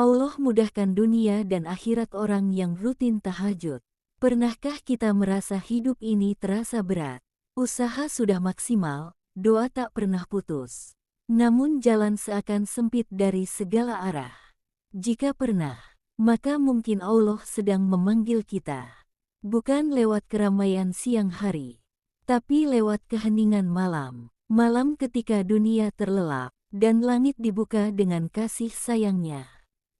Allah mudahkan dunia dan akhirat orang yang rutin tahajud. Pernahkah kita merasa hidup ini terasa berat? Usaha sudah maksimal, doa tak pernah putus. Namun jalan seakan sempit dari segala arah. Jika pernah, maka mungkin Allah sedang memanggil kita. Bukan lewat keramaian siang hari, tapi lewat keheningan malam. Malam ketika dunia terlelap, dan langit dibuka dengan kasih sayangnya.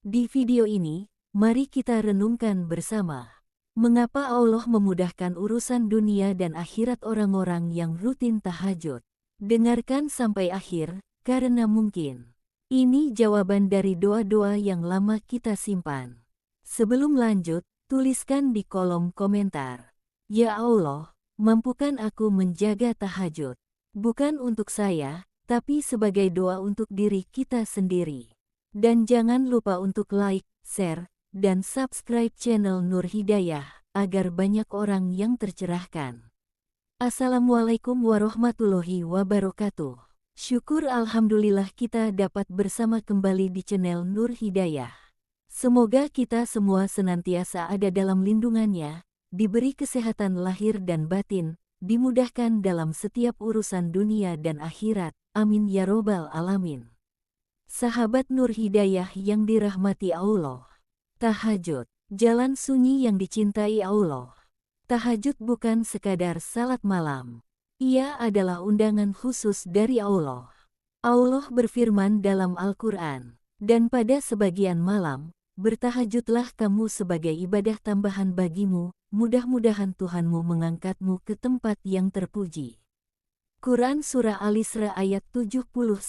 Di video ini, mari kita renungkan bersama. Mengapa Allah memudahkan urusan dunia dan akhirat orang-orang yang rutin tahajud? Dengarkan sampai akhir, karena mungkin ini jawaban dari doa-doa yang lama kita simpan. Sebelum lanjut, tuliskan di kolom komentar. Ya Allah, mampukan aku menjaga tahajud. Bukan untuk saya, tapi sebagai doa untuk diri kita sendiri. Dan jangan lupa untuk like, share, dan subscribe channel Nur Hidayah, agar banyak orang yang tercerahkan. Assalamualaikum warahmatullahi wabarakatuh. Syukur alhamdulillah kita dapat bersama kembali di channel Nur Hidayah. Semoga kita semua senantiasa ada dalam lindungannya, diberi kesehatan lahir dan batin, dimudahkan dalam setiap urusan dunia dan akhirat. Amin ya robbal alamin. Sahabat Nur Hidayah yang dirahmati Allah. Tahajud, jalan sunyi yang dicintai Allah. Tahajud bukan sekadar salat malam. Ia adalah undangan khusus dari Allah. Allah berfirman dalam Al-Quran, dan pada sebagian malam, bertahajudlah kamu sebagai ibadah tambahan bagimu, mudah-mudahan Tuhanmu mengangkatmu ke tempat yang terpuji. Quran Surah Al-Isra ayat 79.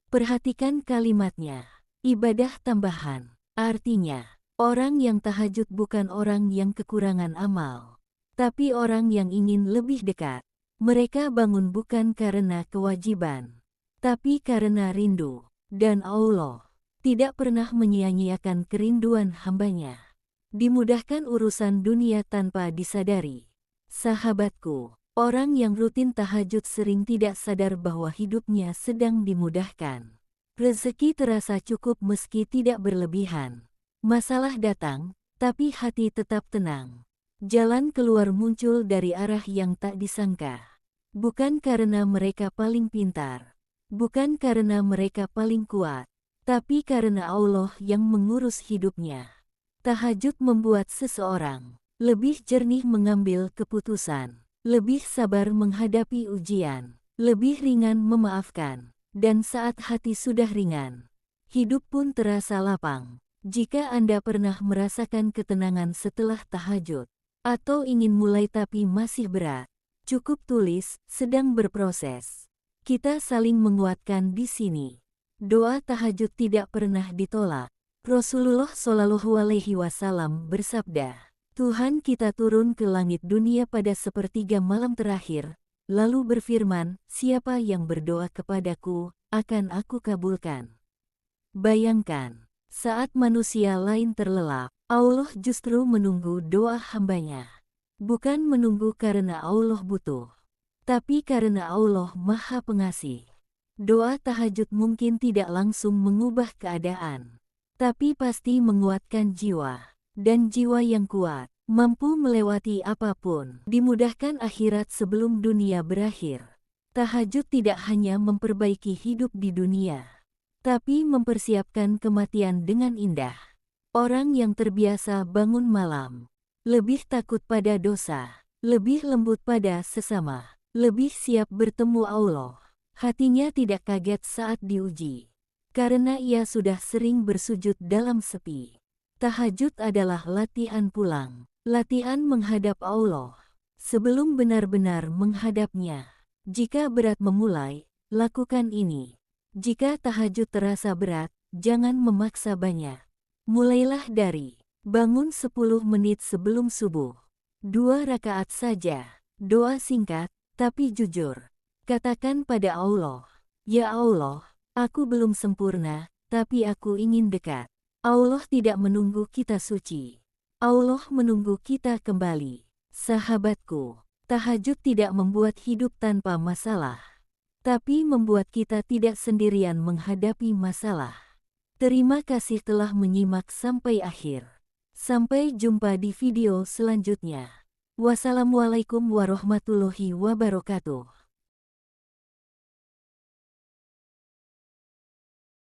Perhatikan kalimatnya, ibadah tambahan. Artinya, orang yang tahajud bukan orang yang kekurangan amal, tapi orang yang ingin lebih dekat. Mereka bangun bukan karena kewajiban, tapi karena rindu. Dan Allah tidak pernah menyia-nyiakan kerinduan hambanya. Dimudahkan urusan dunia tanpa disadari. Sahabatku, orang yang rutin tahajud sering tidak sadar bahwa hidupnya sedang dimudahkan. Rezeki terasa cukup meski tidak berlebihan. Masalah datang, tapi hati tetap tenang. Jalan keluar muncul dari arah yang tak disangka. Bukan karena mereka paling pintar, bukan karena mereka paling kuat, tapi karena Allah yang mengurus hidupnya. Tahajud membuat seseorang lebih jernih mengambil keputusan, lebih sabar menghadapi ujian, lebih ringan memaafkan. Dan saat hati sudah ringan, hidup pun terasa lapang. Jika Anda pernah merasakan ketenangan setelah tahajud, atau ingin mulai tapi masih berat, cukup tulis, sedang berproses. Kita saling menguatkan di sini. Doa tahajud tidak pernah ditolak. Rasulullah Shallallahu Alaihi Wasallam bersabda, Tuhan kita turun ke langit dunia pada sepertiga malam terakhir, lalu berfirman, siapa yang berdoa kepadaku, akan aku kabulkan. Bayangkan, saat manusia lain terlelap, Allah justru menunggu doa hambanya. Bukan menunggu karena Allah butuh, tapi karena Allah Maha Pengasih. Doa tahajud mungkin tidak langsung mengubah keadaan, tapi pasti menguatkan jiwa. Dan jiwa yang kuat mampu melewati apapun, dimudahkan akhirat sebelum dunia berakhir. Tahajud tidak hanya memperbaiki hidup di dunia, tapi mempersiapkan kematian dengan indah. Orang yang terbiasa bangun malam, lebih takut pada dosa, lebih lembut pada sesama, lebih siap bertemu Allah. Hatinya tidak kaget saat diuji, karena ia sudah sering bersujud dalam sepi. Tahajud adalah latihan pulang. Latihan menghadap Allah, sebelum benar-benar menghadapnya. Jika berat memulai, lakukan ini. Jika tahajud terasa berat, jangan memaksa banyak. Mulailah dari bangun 10 menit sebelum subuh. 2 rakaat saja, doa singkat, tapi jujur. Katakan pada Allah, Ya Allah, aku belum sempurna, tapi aku ingin dekat. Allah tidak menunggu kita suci. Allah menunggu kita kembali. Sahabatku, tahajud tidak membuat hidup tanpa masalah, tapi membuat kita tidak sendirian menghadapi masalah. Terima kasih telah menyimak sampai akhir. Sampai jumpa di video selanjutnya. Wassalamualaikum warahmatullahi wabarakatuh.